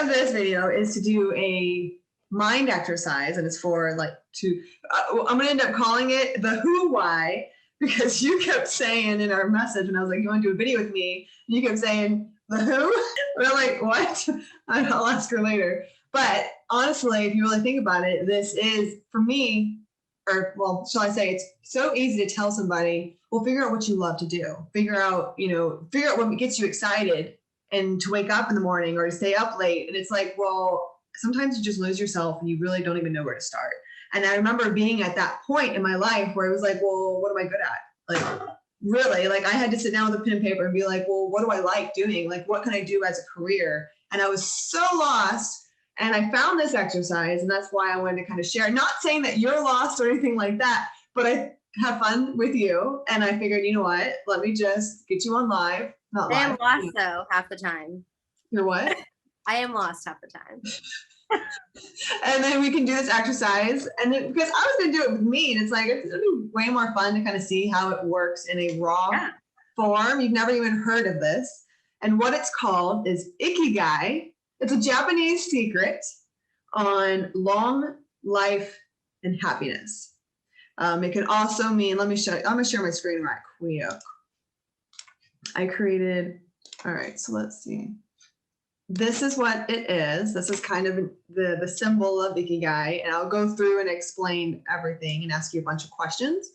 of this video is to do a mind exercise, and it's for like I'm gonna end up calling it the who why, because you kept saying in our message, and I was like, you want to do a video with me? And you kept saying the who? And I'm like, what? I'll ask her later. But honestly, if you really think about it, this is for me, or well, shall I say, it's so easy to tell somebody, well, figure out what you love to do. Figure out what gets you excited and to wake up in the morning or to stay up late. And it's like, well, sometimes you just lose yourself and you really don't even know where to start. And I remember being at that point in my life where it was like, well, what am I good at? Like, really, like I had to sit down with a pen and paper and be like, well, what do I like doing? Like, what can I do as a career? And I was so lost. And I found this exercise, and that's why I wanted to kind of share. Not saying that you're lost or anything like that, but I have fun with you. And I figured, you know what? Let me just get you on live. Not live. I am lost though half the time. You're what? I am lost half the time. And then we can do this exercise. And then because I was going to do it with me, and it's like, it's going to be way more fun to kind of see how it works in a raw form. You've never even heard of this. And what it's called is Ikigai. It's a Japanese secret on long life and happiness. It can also mean, let me show you, I'm going to share my screen right quick. I created, all right, so let's see. This is what it is. This is kind of the symbol of Ikigai, and I'll go through and explain everything and ask you a bunch of questions.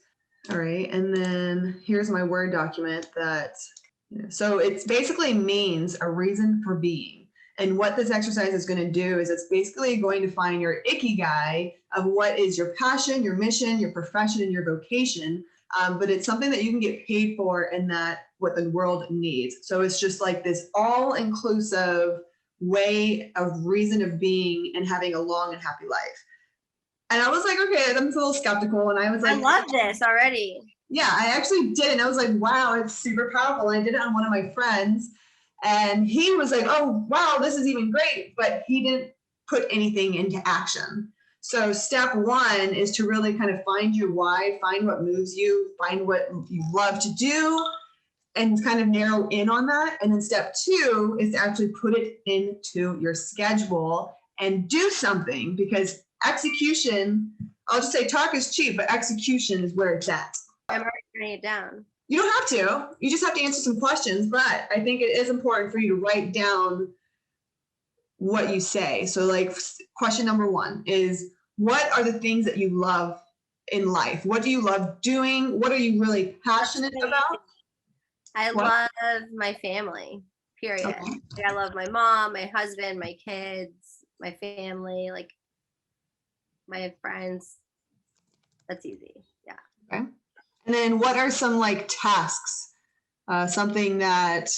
All right, and then here's my Word document that, so it basically means a reason for being. And what this exercise is going to do is it's basically going to find your Ikigai of what is your passion, your mission, your profession, and your vocation. But it's something that you can get paid for and that what the world needs. So it's just like this all-inclusive way of reason of being and having a long and happy life. And I was like, okay, I'm a little skeptical. And I was like, I love this already. Yeah, I actually did. And I was like, wow, it's super powerful. And I did it on one of my friends. And he was like, oh, wow, this is even great. But he didn't put anything into action. So step one is to really kind of find your why, find what moves you, find what you love to do, and kind of narrow in on that. And then step two is to actually put it into your schedule and do something, because execution, I'll just say talk is cheap, but execution is where it's at. I'm already writing it down. You don't have to. You just have to answer some questions, but I think it is important for you to write down what you say. So like question number one is, what are the things that you love in life? What do you love doing? What are you really passionate about? I love my family, period. Okay. Like, I love my mom, my husband, my kids, my family, like my friends. That's easy. Yeah. Okay. And then what are some like tasks? Something that,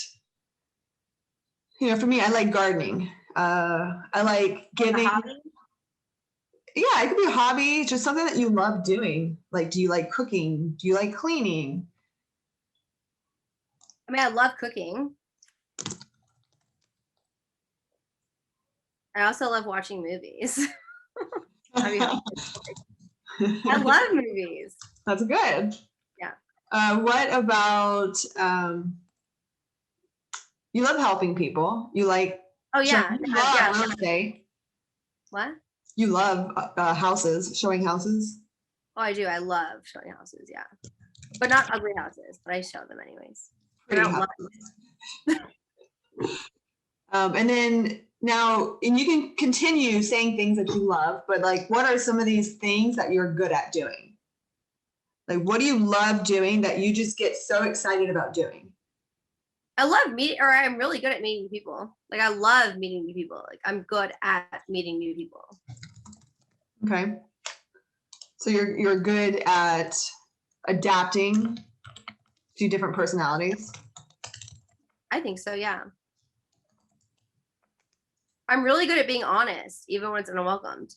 for me, I like gardening. I like giving. Yeah, it could be a hobby, just something that you love doing. Like, do you like cooking? Do you like cleaning? I mean, I love cooking. I also love watching movies. I love movies. That's good. Yeah. What about, you love helping people. You like, oh yeah, you love real estate. What? You love houses, showing houses. Oh, I do. I love showing houses. Yeah. But not ugly houses, but I show them anyways. Pretty houses. And then now, and you can continue saying things that you love, but like, what are some of these things that you're good at doing? Like, what do you love doing that you just get so excited about doing? I love meeting, or I'm really good at meeting people. Like, I love meeting new people. Like, I'm good at meeting new people. Okay. So you're good at adapting to different personalities? I think so, yeah. I'm really good at being honest, even when it's unwelcomed.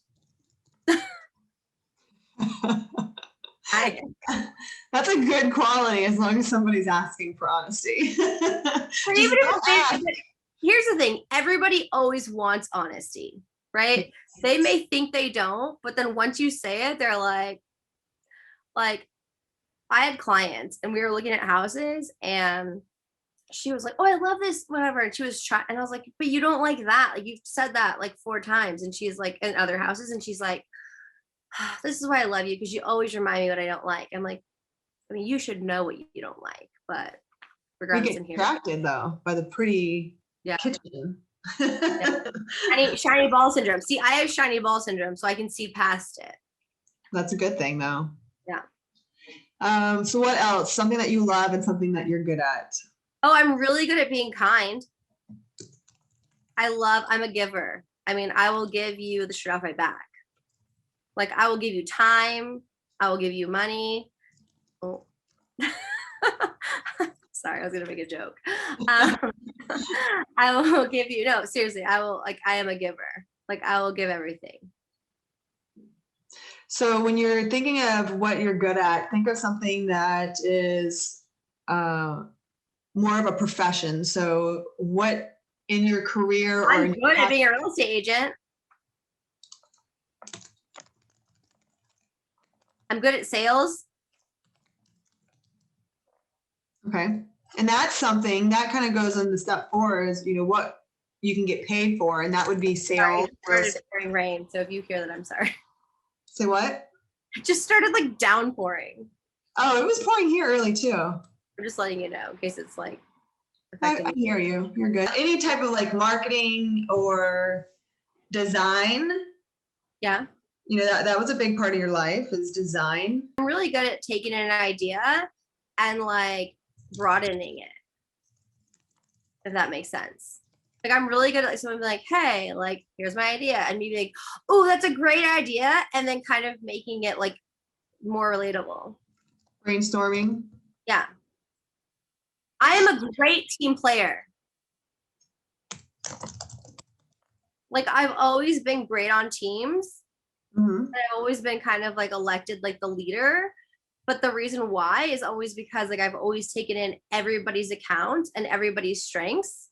That's a good quality, as long as somebody's asking for honesty. But even if here's the thing, everybody always wants honesty, right? They may think they don't, but then once you say it, they're like I had clients and we were looking at houses, and she was like, oh, I love this, whatever. And she was trying, and I was like, but you don't like that. Like, you've said that like 4 times. And she's like, in other houses. And she's like, this is why I love you, because you always remind me what I don't like. I'm like, I mean, you should know what you don't like, but regardless, We get distracted though by the pretty kitchen. Yeah. Shiny ball syndrome. See, I have shiny ball syndrome, so I can see past it. That's a good thing though. Yeah. So what else? Something that you love and something that you're good at. Oh, I'm really good at being kind. I'm a giver. I mean, I will give you the shirt off my back. Like, I will give you time. I will give you money. Oh. Sorry, I was gonna make a joke. I will give you, no, seriously, I will, like, I am a giver. Like, I will give everything. So when you're thinking of what you're good at, think of something that is more of a profession. So what in your career or I'm good at being a real estate agent. I'm good at sales. Okay. And that's something that kind of goes into step 4 is, you know, what you can get paid for. And that would be sales. Sorry, it started pouring rain. So if you hear that, I'm sorry. Say what? It just started like downpouring. Oh, it was pouring here early too. I'm just letting you know in case it's like. I hear you. You're good. Any type of like marketing or design. Yeah. You know, that was a big part of your life is design. I'm really good at taking an idea and like broadening it, if that makes sense. Like, I'm really good at like someone be like, hey, like, here's my idea. And maybe like, oh, that's a great idea. And then kind of making it like more relatable. Brainstorming. Yeah. I am a great team player. Like, I've always been great on teams. Mm-hmm. I've always been kind of like elected like the leader. But the reason why is always because like I've always taken in everybody's account and everybody's strengths.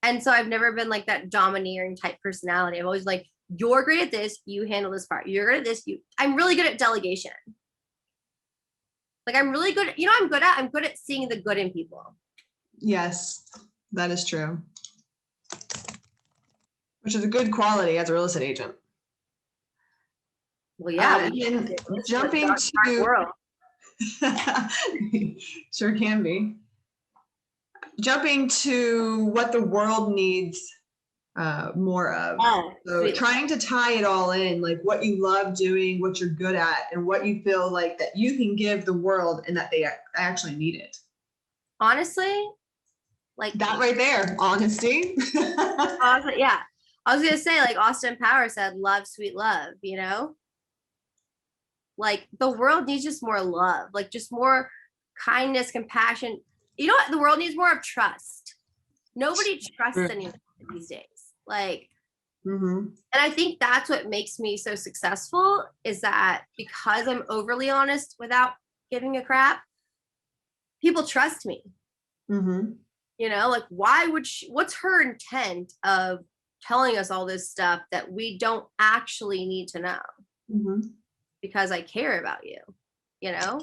And so I've never been like that domineering type personality. I've always like, you're great at this, you handle this part. You're good at this, I'm really good at delegation. Like, I'm really good, you know, I'm good at seeing the good in people. Yes, that is true. Which is a good quality as a real estate agent. Well, yeah. Jumping to world. Sure can be. Jumping to what the world needs more of. Oh, so sweet. Trying to tie it all in, like what you love doing, what you're good at, and what you feel like that you can give the world and that they actually need it. Honestly, like that right there, honesty. Yeah. I was going to say, like Austin Powers said, love, sweet love, you know? Like, the world needs just more love, like just more kindness, compassion. You know what? The world needs more of trust. Nobody trusts anyone these days. Like, and I think that's what makes me so successful is that because I'm overly honest without giving a crap, people trust me. You know, like, why would what's her intent of telling us all this stuff that we don't actually need to know? Because I care about you, you know,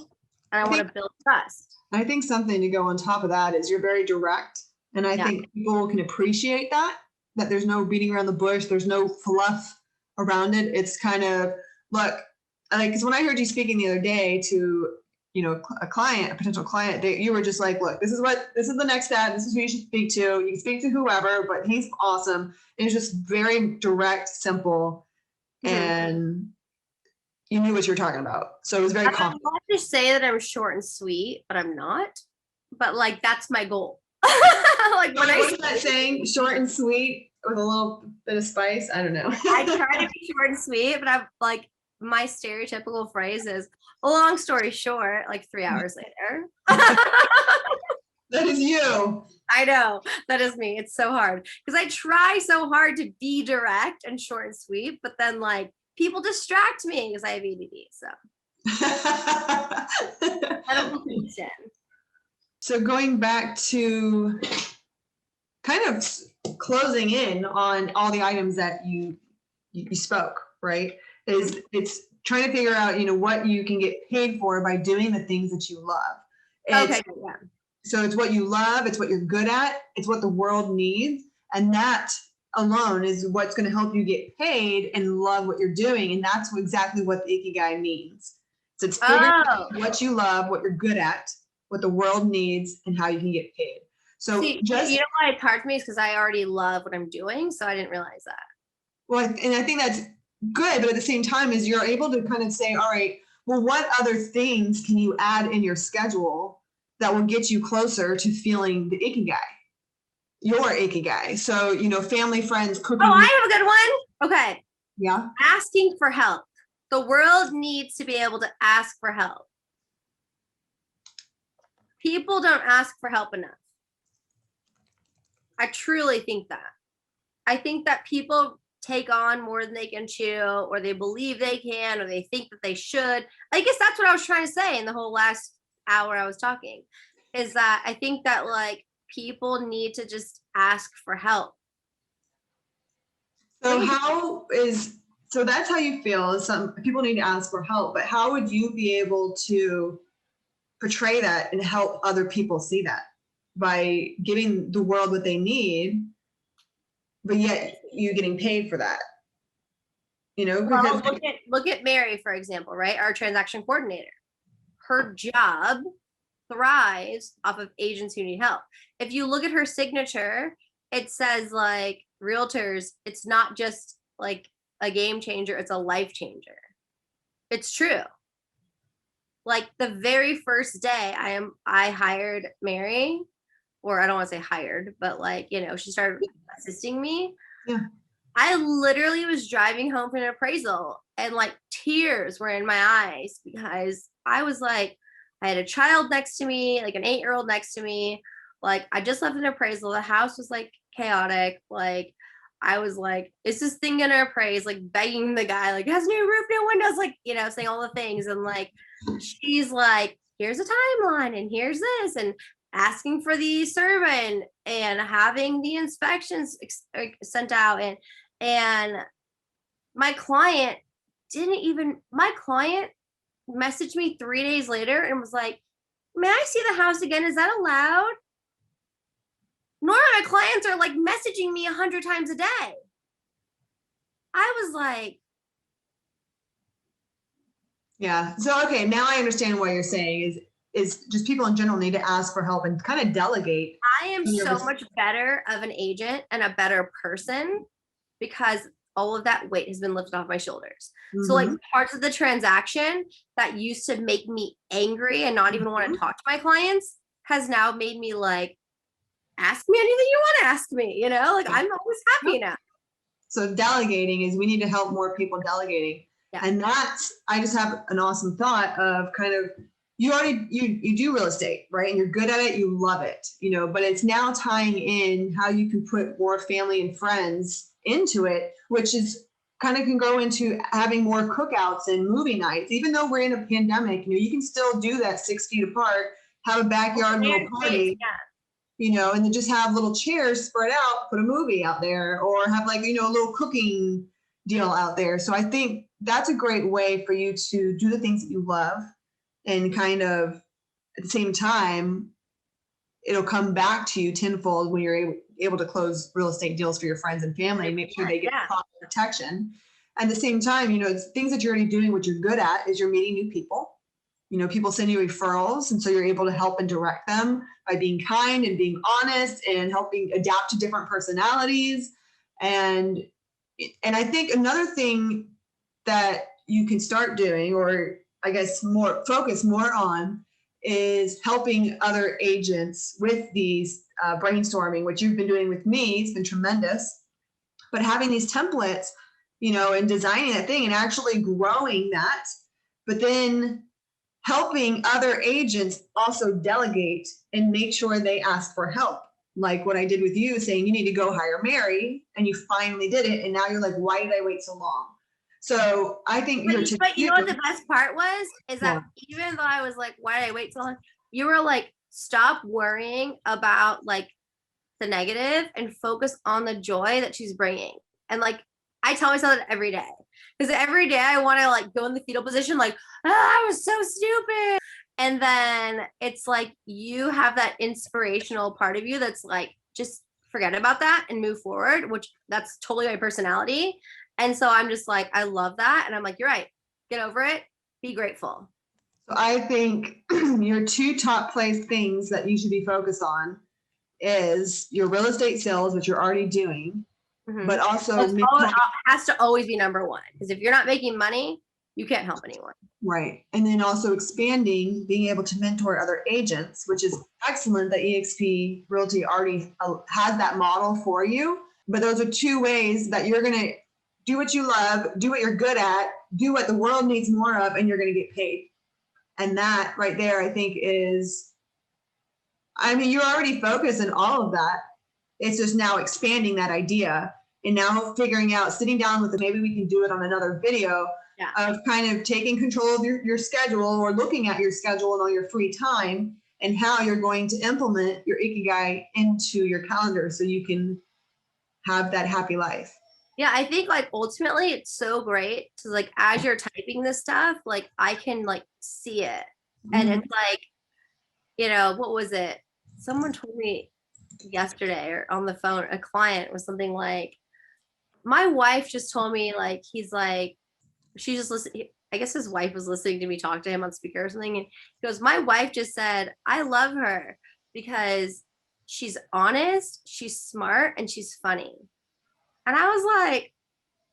and I want to build trust. I think something to go on top of that is you're very direct. And I think people can appreciate that there's no beating around the bush. There's no fluff around it. It's kind of, look, like, because when I heard you speaking the other day to, you know, a potential client, you were just like, look, this is the next step. This is who you should speak to. You can speak to whoever, but he's awesome. And it's just very direct, simple, and you knew what you were talking about. So it was very confident. I love to say that I'm short and sweet, but I'm not. But like, that's my goal. Like, when what's that saying? Short and sweet with a little bit of spice. I don't know. I try to be short and sweet, but I'm like, my stereotypical phrase is, a long story short, like 3 hours later. That is you. I know, that is me. It's so hard because I try so hard to be direct and short and sweet, but then like people distract me because I have ADD. So. So going back to kind of closing in on all the items that you spoke, right? It's trying to figure out, you know, what you can get paid for by doing the things that you love. Okay. Yeah. So it's what you love, it's what you're good at, it's what the world needs. And that alone is what's going to help you get paid and love what you're doing. And that's exactly what the Ikigai means. So it's figuring out what you love, what you're good at, what the world needs, and how you can get paid. So see, you know why it's hard for me is because I already love what I'm doing. So I didn't realize that. Well, and I think that's good, but at the same time is you're able to kind of say, all right, well, what other things can you add in your schedule that will get you closer to feeling the Ikigai, your Ikigai? So, you know, family, friends, cooking. Oh, I have a good one. Okay. Yeah. Asking for help. The world needs to be able to ask for help. People don't ask for help enough. I truly think that. I think that people take on more than they can chew, or they believe they can, or they think that they should. I guess that's what I was trying to say in the whole last hour I was talking, is that I think that like people need to just ask for help. So that's how you feel. Some people need to ask for help, but how would you be able to portray that and help other people see that? By giving the world what they need, but yet you getting paid for that. You know, because look at Mary, for example, right? Our transaction coordinator. Her job thrives off of agents who need help. If you look at her signature, it says like realtors, it's not just like a game changer, it's a life changer. It's true. Like the very first day I hired Mary, or I don't want to say hired, but like, you know, she started assisting me. Yeah. I literally was driving home from an appraisal and like tears were in my eyes because I was like, I had a child next to me, like an 8-year-old next to me. Like I just left an appraisal. The house was like chaotic. Like I was like, is this thing gonna appraise? Like begging the guy, like, has no roof, no windows, like, you know, saying all the things. And like, she's like, here's a timeline and here's this, and asking for the survey and having the inspections sent out. And my client messaged me 3 days later and was like, may I see the house again? Is that allowed? Normally my clients are like messaging me 100 times a day. I was like, yeah. So, okay, now I understand what you're saying is just people in general need to ask for help and kind of delegate. I am so much better of an agent and a better person because all of that weight has been lifted off my shoulders. Mm-hmm. So like parts of the transaction that used to make me angry and not even want to talk to my clients has now made me like, ask me anything you want to ask me, you know, like I'm always happy now. So delegating is, we need to help more people delegating. Yeah. And that's, I just have an awesome thought of kind of, you do real estate, right? And you're good at it, you love it, you know, but it's now tying in how you can put more family and friends into it, which is kind of can go into having more cookouts and movie nights. Even though we're in a pandemic, you know, you can still do that 6 feet apart, have a backyard little party. Yeah. You know, and then just have little chairs spread out, put a movie out there, or have like, you know, a little cooking deal out there. So I think that's a great way for you to do the things that you love, and kind of at the same time, it'll come back to you tenfold when you're able to close real estate deals for your friends and family and make sure they get proper protection. At the same time, you know, it's things that you're already doing, what you're good at is you're meeting new people. You know, people send you referrals, and so you're able to help and direct them by being kind and being honest and helping adapt to different personalities. And I think another thing that you can start doing, or I guess focus more on, is helping other agents with these brainstorming, which you've been doing with me. It's been tremendous. But having these templates, you know, and designing that thing and actually growing that, but then helping other agents also delegate and make sure they ask for help. Like what I did with you, saying you need to go hire Mary, and you finally did it. And now you're like, why did I wait so long? So I think but you know what the best part was, is that even though I was like, why did I wait so long? You were like, stop worrying about like the negative and focus on the joy that she's bringing. And like, I tell myself that every day, because every day I want to like go in the fetal position, like, I was so stupid. And then it's like you have that inspirational part of you that's like, just forget about that and move forward, which that's totally my personality. And so I'm just like, I love that. And I'm like, you're right. Get over it. Be grateful. So I think your two top place things that you should be focused on is your real estate sales, which you're already doing, but also has to always be number one. Because if you're not making money, you can't help anyone. Right. And then also expanding, being able to mentor other agents, which is excellent that EXP Realty already has that model for you. But those are two ways that you're going to do what you love, do what you're good at, do what the world needs more of, and you're going to get paid. And that right there, I think is, I mean, you're already focused on all of that. It's just now expanding that idea and now figuring out, sitting down with it, maybe we can do it on another video. Of kind of taking control of your schedule or looking at your schedule and all your free time and how you're going to implement your Ikigai into your calendar so you can have that happy life. Yeah, I think like ultimately it's so great to like, as you're typing this stuff, like I can like see it. And it's like, you know, what was it? Someone told me yesterday or on the phone, a client was something like, my wife just told me, like, he's like, she just listened. I guess his wife was listening to me talk to him on speaker or something. And he goes, my wife just said, I love her because she's honest, she's smart, and she's funny. And I was like,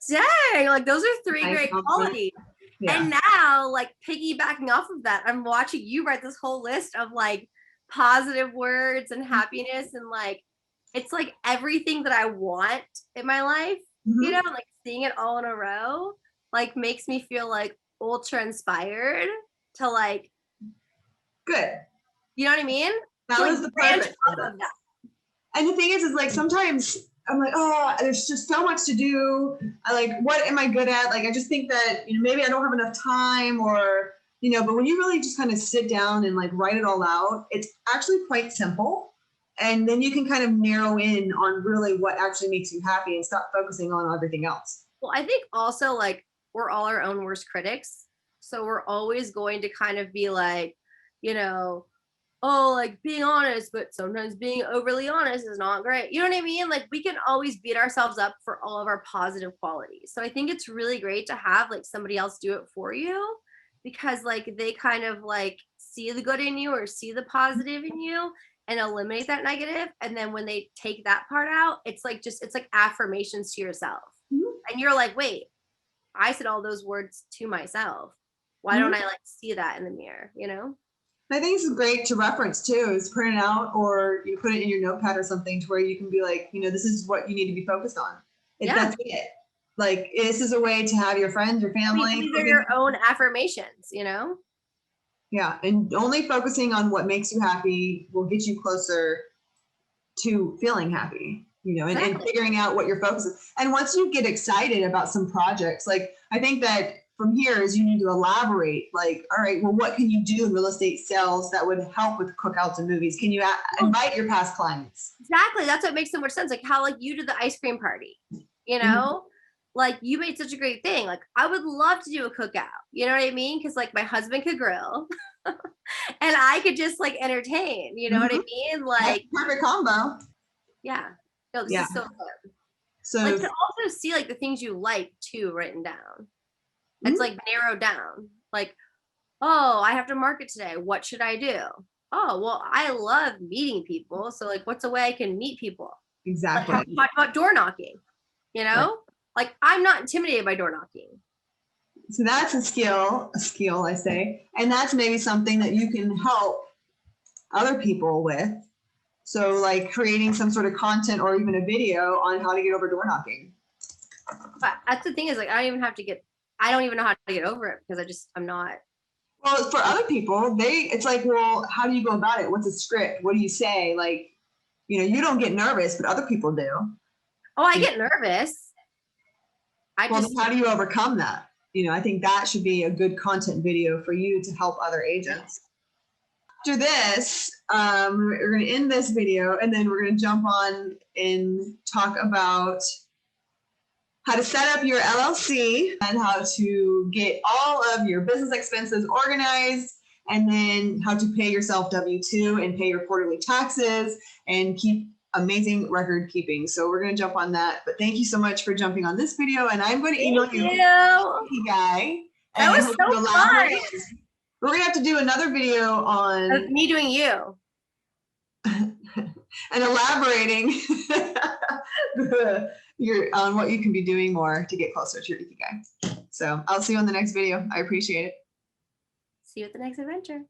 dang, like those are three great qualities. Yeah. And now, like piggybacking off of that, I'm watching you write this whole list of like positive words and happiness. And like, it's like everything that I want in my life, you know, like seeing it all in a row. Like makes me feel like ultra inspired to like good. You know what I mean? That was the perfect of that. And the thing is like sometimes I'm like, oh, there's just so much to do. I like, what am I good at? Like, I just think that, you know, maybe I don't have enough time or, you know, but when you really just kind of sit down and like write it all out, it's actually quite simple. And then you can kind of narrow in on really what actually makes you happy and stop focusing on everything else. Well, I think also like, we're all our own worst critics. So we're always going to kind of be like, you know, oh, like being honest, but sometimes being overly honest is not great. You know what I mean? Like we can always beat ourselves up for all of our positive qualities. So I think it's really great to have like somebody else do it for you because like they kind of like see the good in you or see the positive in you and eliminate that negative. And then when they take that part out, it's like it's like affirmations to yourself. And you're like, wait, I said all those words to myself. Why don't I like see that in the mirror, you know? I think it's great to reference too, is print it out or you put it in your notepad or something to where you can be like, you know, this is what you need to be focused on. That's it. Like this is a way to have your friends, your family. These are your own affirmations, you know? Yeah. And only focusing on what makes you happy will get you closer to feeling happy. You know, and figuring out what your focus is. And once you get excited about some projects, like I think that from here is you need to elaborate, like, all right, well, what can you do in real estate sales that would help with cookouts and movies? Can you invite your past clients? Exactly. That's what makes so much sense. Like how like you did the ice cream party, you know, like you made such a great thing. Like I would love to do a cookout. You know what I mean? Because like my husband could grill and I could just like entertain, you know what I mean? Like perfect combo. Yeah. No, this is so fun. So like to also see like the things you like too written down. It's like narrowed down. Like, oh, I have to market today. What should I do? Oh, well, I love meeting people. So like, what's a way I can meet people? Exactly. Like, talk about door knocking, you know? Like I'm not intimidated by door knocking. So that's a skill, I say. And that's maybe something that you can help other people with. So like creating some sort of content or even a video on how to get over door knocking. But that's the thing is like, I don't even know how to get over it because I'm not. Well, for other people, it's like, well, how do you go about it? What's a script? What do you say? Like, you know, you don't get nervous, but other people do. Oh, I get nervous. How do you overcome that? You know, I think that should be a good content video for you to help other agents. After this, we're going to end this video and then we're going to jump on and talk about how to set up your LLC and how to get all of your business expenses organized and then how to pay yourself W-2 and pay your quarterly taxes and keep amazing record keeping. So we're going to jump on that. But thank you so much for jumping on this video. And I'm going to email you, Ikigai. That was so fun. We're going to have to do another video on of me doing you. and elaborating on what you can be doing more to get closer to your Ikigai. So I'll see you on the next video. I appreciate it. See you at the next adventure.